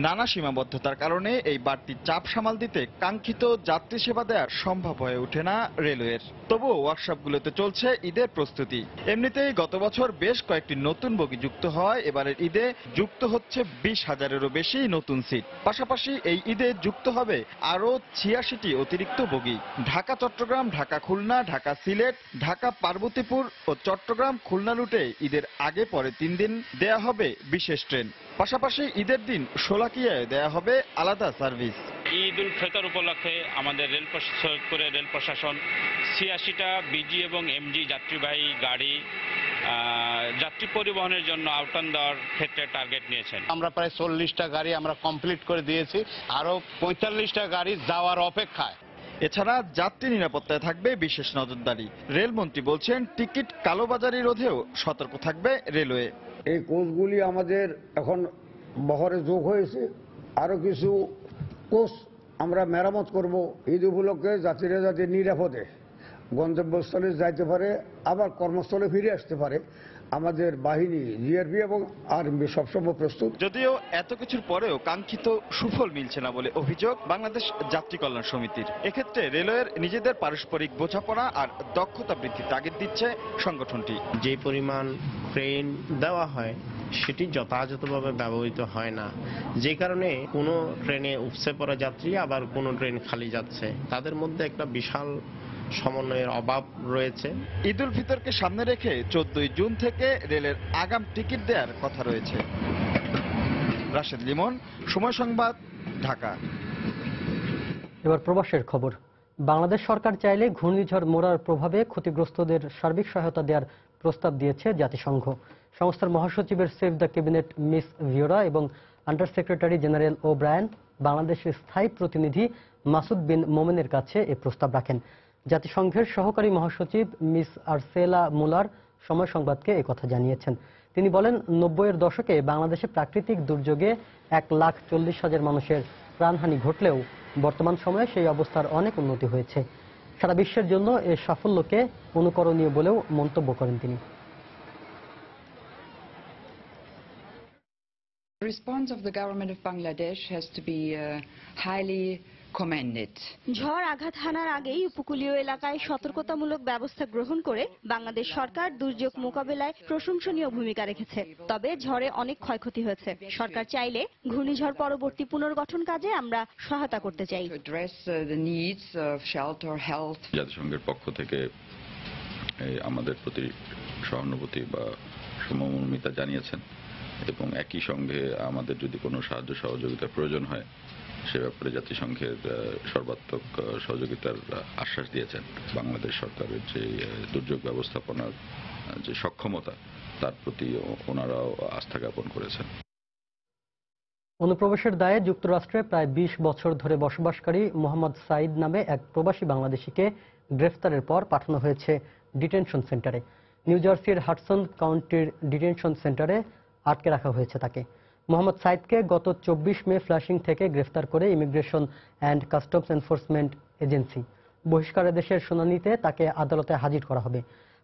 নানা সীমাবদ্ধতার কারণে এই বাড়তি চাপ সামাল দিতে কাঙ্ক্ষিত যাত্রী সেবা দেওয়া সম্ভব হয়ে ওঠে না রেলওয়ের। তবুও ওয়ার্কশপগুলোতে চলছে ঈদের প্রস্তুতি। এমনিতেই গত বছর বেশ কয়েকটি নতুন বগি যুক্ত হয়, এবারের ঈদে যুক্ত হচ্ছে 20,000-এরও বেশি নতুন সিট। পাশাপাশি এই ঈদে যুক্ত হবে আরও 86টি অতিরিক্ত বগি। ঢাকা চট্টগ্রাম, ঢাকা খুলনা, ঢাকা সিলেট, ঢাকা পার্বতীপুর ও চট্টগ্রাম খুলনা রুটে ঈদের আগে পরে 3 দিন দেয়া হবে বিশেষ ট্রেন। পাশাপাশি ঈদের দিন শোলাকিয়ায় দেয়া হবে আলাদা সার্ভিস। ঈদ উল ফিতর উপলক্ষে আমাদের সৈয়দপুরের রেল প্রশাসন 86টা বিজি এবং এমজি যাত্রীবাহী গাড়ি যাত্রী পরিবহনের জন্য আউটন দেওয়ার ক্ষেত্রে টার্গেট নিয়েছেন। আমরা প্রায় 40টা গাড়ি আমরা কমপ্লিট করে দিয়েছি, আরো 45টা গাড়ি যাওয়ার অপেক্ষায়। এছাড়া যাত্রী নিরাপত্তায় থাকবে বিশেষ নজরদারি। রেলমন্ত্রী বলছেন, টিকিট কালোবাজারি রোধেও সতর্ক থাকবে রেলওয়ে। এই কোচগুলি আমাদের এখন বহরে যোগ হয়েছে, আরো কিছু কোচ আমরা মেরামত করব ঈদ উপলক্ষে, যাত্রীরা যাতে নিরাপদে গন্তব্যস্থলে যাইতে পারে, আবার কর্মস্থলে ফিরে আসতে পারে। আমাদের বাহিনী জিআরপি এবং আরএমবি সবসময় প্রস্তুত। যদিও এত কিছুর পরেও কাঙ্ক্ষিত সুফল মিলছে না বলে অভিযোগ বাংলাদেশ যাত্রী কল্যাণ সমিতির। এক্ষেত্রে রেলওয়ের নিজেদের পারস্পরিক বোঝাপড়া আর দক্ষতা বৃদ্ধির তাগিদ দিচ্ছে সংগঠনটি। যে পরিমাণ ট্রেন দেওয়া হয় সেটি যথাযথভাবে ব্যবহৃত হয় না, যে কারণে কোনো ট্রেনে উপচে পড়া যাত্রী, আবার কোনো ট্রেন খালি যাচ্ছে। তাদের মধ্যে একটা বিশাল সমন্বয়ের অভাব রয়েছে। ঈদ উল ফিতরকে সামনে রেখে 14 জুন থেকে রেলের আগাম টিকিট দেওয়ার কথা রয়েছে। রাশেদ লিমন, সময় সংবাদ, ঢাকা। এবার প্রবাসের খবর। বাংলাদেশ সরকার চাইলে ঘূর্ণিঝড় মোরার প্রভাবে ক্ষতিগ্রস্তদের সার্বিক সহায়তা দেওয়ার প্রস্তাব দিয়েছে জাতিসংঘ। সংস্থার মহাসচিবের সেভ দ্য ক্যাবিনেট মিস ভিওরা এবং আন্ডার সেক্রেটারি জেনারেল ও ব্রায়ান বাংলাদেশের স্থায়ী প্রতিনিধি মাসুদ বিন মোমেনের কাছে এ প্রস্তাব রাখেন। জাতিসংঘের সহকারী মহাসচিব মিস আরসেলা মুলার সময় সংবাদকে একথা জানিয়েছেন। তিনি বলেন, 90-এর দশকে বাংলাদেশে প্রাকৃতিক দুর্যোগে 1,40,000 মানুষের প্রাণহানি ঘটলেও বর্তমান সময়ে সেই অবস্থার অনেক উন্নতি হয়েছে। সারা বিশ্বের জন্য এ সাফল্যকে অনুকরণীয় বলেও মন্তব্য করেন তিনি। response of the government of Bangladesh has to be highly commended. ঝড় আঘাত হানার আগেই উপকূলীয় এলাকায় সতর্কতামূলক ব্যবস্থা গ্রহণ করে বাংলাদেশ সরকার দুর্যোগ মোকাবেলায় প্রশংসনীয় ভূমিকা রেখেছে। তবে ঝড়ে অনেক ক্ষয়ক্ষতি হয়েছে। সরকার চাইলে ঘূর্ণিঝড় পরবর্তী পুনর্গঠন কাজে আমরা সহায়তা করতে চাই। জাতিসংঘের পক্ষ থেকে আমাদের প্রতি সহানুভূতি বা সমমর্মিতা জানিয়েছেন এবং একই সঙ্গে আমাদের যদি কোনো সাহায্য সহযোগিতার প্রয়োজন হয় সে ব্যাপারে জাতিসংঘের সর্বাত্মক সহযোগিতার আশ্বাস দিয়েছেন। বাংলাদেশ সরকারের যে দুর্যোগ ব্যবস্থাপনার যে সক্ষমতা তার প্রতি ওনারাও আস্থা জ্ঞাপন করেছেন। অনুপ্রবেশের দায়ে যুক্তরাষ্ট্রে প্রায় ২০ বছর ধরে বসবাসকারী মোহাম্মদ সাইদ নামে এক প্রবাসী বাংলাদেশিকে গ্রেফতারের পর পাঠানো হয়েছে ডিটেনশন সেন্টারে। নিউ জার্সির হাডসন কাউন্টির ডিটেনশন সেন্টারে আটকে রাখা হয়েছে তাকে। মোহাম্মদ সাইদকে গত ২৪ মে ফ্লাশিং থেকে গ্রেফতার করে Immigration and Customs Enforcement Agency. বহিষ্কারাদেশের শুনানিতে তাকে আদালতে হাজির করা হবে।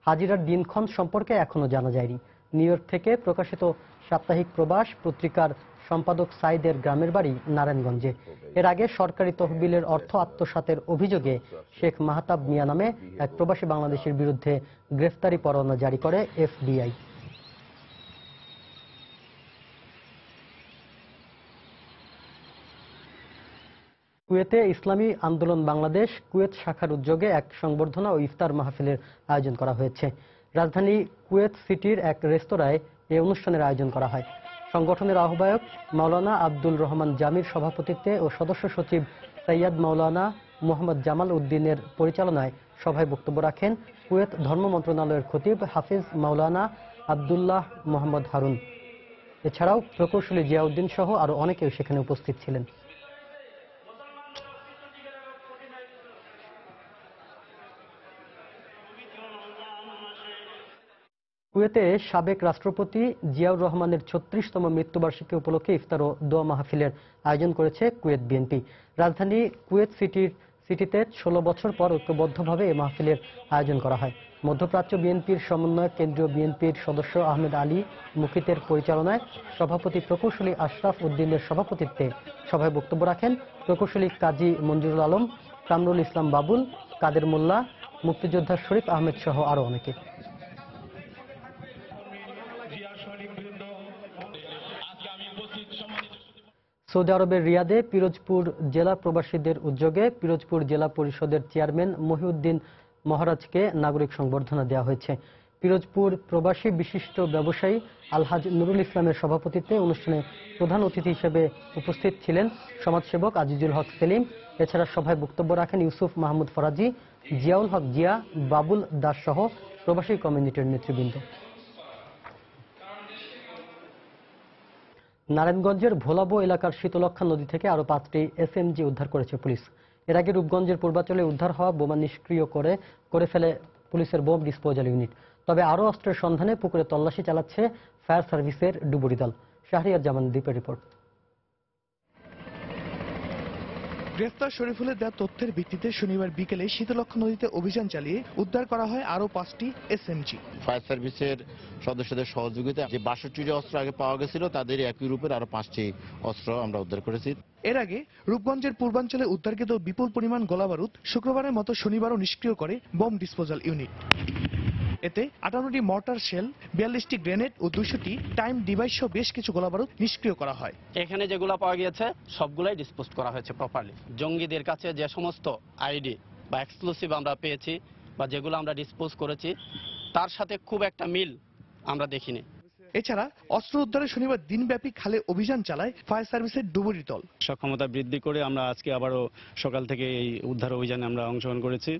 হাজিরার দিনক্ষণ সম্পর্কে এখনো জানা যায়নি। নিউ ইয়র্ক থেকে প্রকাশিত সাপ্তাহিক প্রবাস পত্রিকার সম্পাদক সাইদের গ্রামের বাড়ি নারায়ণগঞ্জে। এর আগে সরকারি তহবিলের অর্থ আত্মসাতের অভিযোগে শেখ মাহতাব মিয়া নামে এক প্রবাসী বাংলাদেশের বিরুদ্ধে গ্রেফতারি পরোয়ানা জারি করে এফবিআই। কুয়েতে ইসলামী আন্দোলন বাংলাদেশ কুয়েত শাখার উদ্যোগে এক সংবর্ধনা ও ইফতার মাহফিলের আয়োজন করা হয়েছে। রাজধানী কুয়েত সিটির এক রেস্তোরাঁয় এই অনুষ্ঠানের আয়োজন করা হয়। সংগঠনের আহ্বায়ক মাওলানা আব্দুল রহমান জামির সভাপতিত্বে ও সদস্য সচিব সৈয়দ মাওলানা মোহাম্মদ জামাল উদ্দিনের পরিচালনায় সভায় বক্তব্য রাখেন কুয়েত ধর্ম মন্ত্রণালয়ের খতিব হাফিজ মাওলানা আব্দুল্লাহ মোহাম্মদ হারুন। এছাড়াও প্রকৌশলী জিয়াউদ্দিন সহ আরো অনেকেও সেখানে উপস্থিত ছিলেন। কুয়েতে সাবেক রাষ্ট্রপতি জিয়াউর রহমানের ৩৬তম মৃত্যুবার্ষিকী উপলক্ষে ইফতার ও দোয়া মাহফিলের আয়োজন করেছে কুয়েত বিএনপি। রাজধানী কুয়েত সিটিতে ১৬ বছর পর ঐক্যবদ্ধভাবে এই মাহফিলের আয়োজন করা হয়। মধ্যপ্রাচ্য বিএনপির সমন্বয়ক কেন্দ্রীয় বিএনপির সদস্য আহমেদ আলী মুকিতের পরিচালনায় সভাপতি প্রকৌশলী আশরাফ উদ্দিনের সভাপতিত্বে সভায় বক্তব্য রাখেন প্রকৌশলী কাজী মঞ্জুরুল আলম, কামরুল ইসলাম বাবুল, কাদের মোল্লা, মুক্তিযোদ্ধা শরীফ আহমেদ সহ আরো অনেকে। সৌদি আরবের রিয়াদে পিরোজপুর জেলা প্রবাসীদের উদ্যোগে পিরোজপুর জেলা পরিষদের চেয়ারম্যান মহিউদ্দিন মহারাজকে নাগরিক সংবর্ধনা দেওয়া হয়েছে। পিরোজপুর প্রবাসী বিশিষ্ট ব্যবসায়ী আলহাজ নুরুল ইসলামের সভাপতিত্বে অনুষ্ঠানে প্রধান অতিথি হিসেবে উপস্থিত ছিলেন সমাজসেবক আজিজুল হক সেলিম। এছাড়া সভায় বক্তব্য রাখেন ইউসুফ মাহমুদ ফরাজি, জিয়াউল হক জিয়া, বাবুল দাস সহ প্রবাসী কমিউনিটির নেতৃবৃন্দ। নারায়ণগঞ্জের ভোলাবো এলাকার শীতলক্ষা নদী থেকে আরো 5টি এসএমজি উদ্ধার করেছে পুলিশ। এর আগে রূপগঞ্জের পূর্বাঞ্চলে উদ্ধার হওয়া বোমা নিষ্ক্রিয় করে ফেলে পুলিশের বোম ডিসপোজাল ইউনিট। তবে আরো অস্ত্রের সন্ধানে পুকুরে তল্লাশি চালাচ্ছে ফায়ার সার্ভিসের ডুবুরি দল। শাহরিয়ার জামান দ্বীপের রিপোর্ট। গ্রেফতার শরীফুলের দেওয়া তথ্যের ভিত্তিতে শনিবার বিকেলে শীতলক্ষা নদীতে অভিযান চালিয়ে উদ্ধার করা হয় আরো 5টি এসএমজি। ফায়ার সার্ভিসের সদস্যদের সহযোগিতা যে 62টি অস্ত্র আগে পাওয়া গেছিল তাদের একই রূপের আরো 5টি অস্ত্র আমরা উদ্ধার করেছি। এর আগে রূপগঞ্জের পূর্বাঞ্চলে উদ্ধারকৃত বিপুল পরিমাণ গোলাবারুদ শুক্রবারের মতো শনিবারও নিষ্ক্রিয় করে বোম ডিসপোজাল ইউনিট। এতে 58টি মর্টার শেল, 42টি গ্রেনেড ও 200টি টাইম ডিভাইস সহ বেশ কিছু গোলাবারুদ নিষ্ক্রিয় করা হয়। এখানে যেগুলো পাওয়া গিয়েছে সবগুলাই ডিসপোজ করা হয়েছে প্রপারলি। জঙ্গিদের কাছে যে সমস্ত আইডি বা এক্সক্লুসিভ আমরা পেয়েছি বা যেগুলো আমরা ডিসপোজ করেছি তার সাথে খুব একটা মিল আমরা দেখিনি। এছাড়া অস্ত্র উদ্ধারে শনিবার দিনব্যাপী খালে অভিযান চালায় ফায়ার সার্ভিসের ডুবুরি দল। সক্ষমতা বৃদ্ধি করে আমরা আজকে আবারও সকাল থেকে এই উদ্ধার অভিযানে আমরা অংশগ্রহণ করেছি।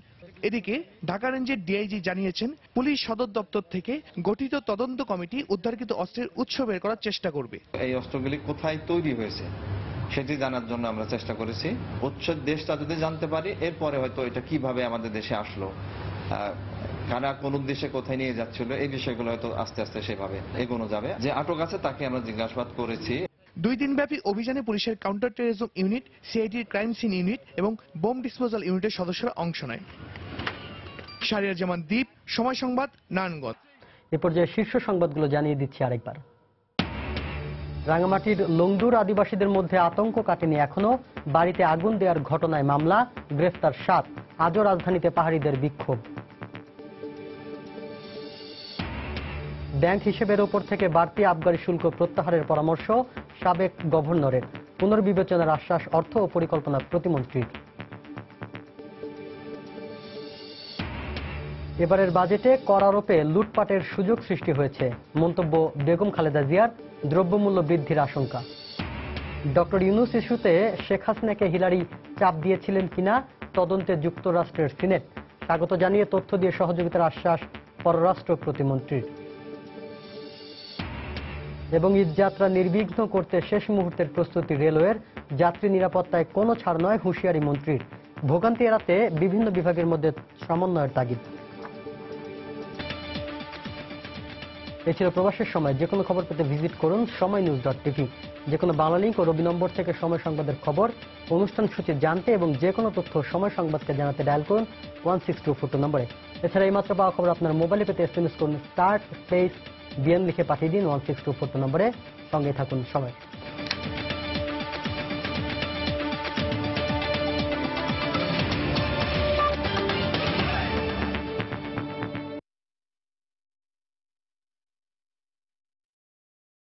এদিকে ঢাকা রেঞ্জের ডিআইজি জানিয়েছেন পুলিশ সদর দপ্তর থেকে গঠিত তদন্ত কমিটি উদ্ধারকৃত অস্ত্রের উৎস বের করার চেষ্টা করবে। এই অস্ত্রগুলি কোথায় তৈরি হয়েছে সেটি জানার জন্য আমরা চেষ্টা করেছি। উৎস দেশটা যদি জানতে পারি এরপরে হয়তো এটা কিভাবে আমাদের দেশে আসলো, কারা কোন উদ্দেশ্যে কোথায় নিয়ে যাচ্ছিল, এই বিষয়গুলো হয়তো আস্তে আস্তে সেভাবে এগোনো যাবে। যে আটক আছে তাকে আমরা জিজ্ঞাসাবাদ করেছি। 2 দিনব্যাপী অভিযানে পুলিশের কাউন্টার টেররিজম ইউনিট, সিআইডির ক্রাইম সিন ইউনিট এবং বোম ডিসপোজাল ইউনিটের সদস্যরা অংশ নেয়। শাহরিয়ার জামান দ্বীপ, সময় সংবাদ, নারায়ণগঞ্জ। এ পর্যায়ে শীর্ষ সংবাদগুলো জানিয়ে দিচ্ছি আরেকবার। রাঙামাটির লংদুর আদিবাসীদের মধ্যে আতঙ্ক কাটেনি এখনো। বাড়িতে আগুন দেওয়ার ঘটনায় মামলা, গ্রেফতার 7। আজও রাজধানীতে পাহাড়িদের বিক্ষোভ। ব্যাংক হিসেবের ওপর থেকে বাড়তি আবগারি শুল্ক প্রত্যাহারের পরামর্শ সাবেক গভর্নরের। পুনর্বিবেচনার আশ্বাস অর্থ ও পরিকল্পনা প্রতিমন্ত্রীর। এবারের বাজেটে কর আরোপে লুটপাটের সুযোগ সৃষ্টি হয়েছে, মন্তব্য বেগম খালেদা জিয়ার। দ্রব্যমূল্য বৃদ্ধির আশঙ্কা। ডক্টর ইউনূস ইস্যুতে শেখ হাসিনাকে হিলারি চাপ দিয়েছিলেন কিনা তদন্তে যুক্তরাষ্ট্রের সিনেট। স্বাগত জানিয়ে তথ্য দিয়ে সহযোগিতার আশ্বাস পররাষ্ট্র প্রতিমন্ত্রীর। এবং ঈদযাত্রা নির্বিঘ্ন করতে শেষ মুহূর্তের প্রস্তুতি রেলওয়ের। যাত্রী নিরাপত্তায় কোনো ছাড় নয়, হুঁশিয়ারি মন্ত্রীর। ভোগান্তি এড়াতে বিভিন্ন বিভাগের মধ্যে সমন্বয়ের তাগিদ। এ ছিল প্রবাসের সময়। যে কোনো খবর পেতে ভিজিট করুন সময়নিউজ.tv। যে কোনো বাংলা লিঙ্ক ও রবি নম্বর থেকে সময় সংবাদের খবর, অনুষ্ঠান সূচি জানতে এবং যে কোনো তথ্য সময় সংবাদকে জানাতে ডায়াল করুন 16242 নম্বরে। এছাড়া এই মাত্র পাওয়া খবর আপনার মোবাইলে পেতে SMS করুন স্টার্ট স্পেস বিএন লিখে পাঠিয়ে দিন 16242 নম্বরে। সঙ্গে থাকুন সময়।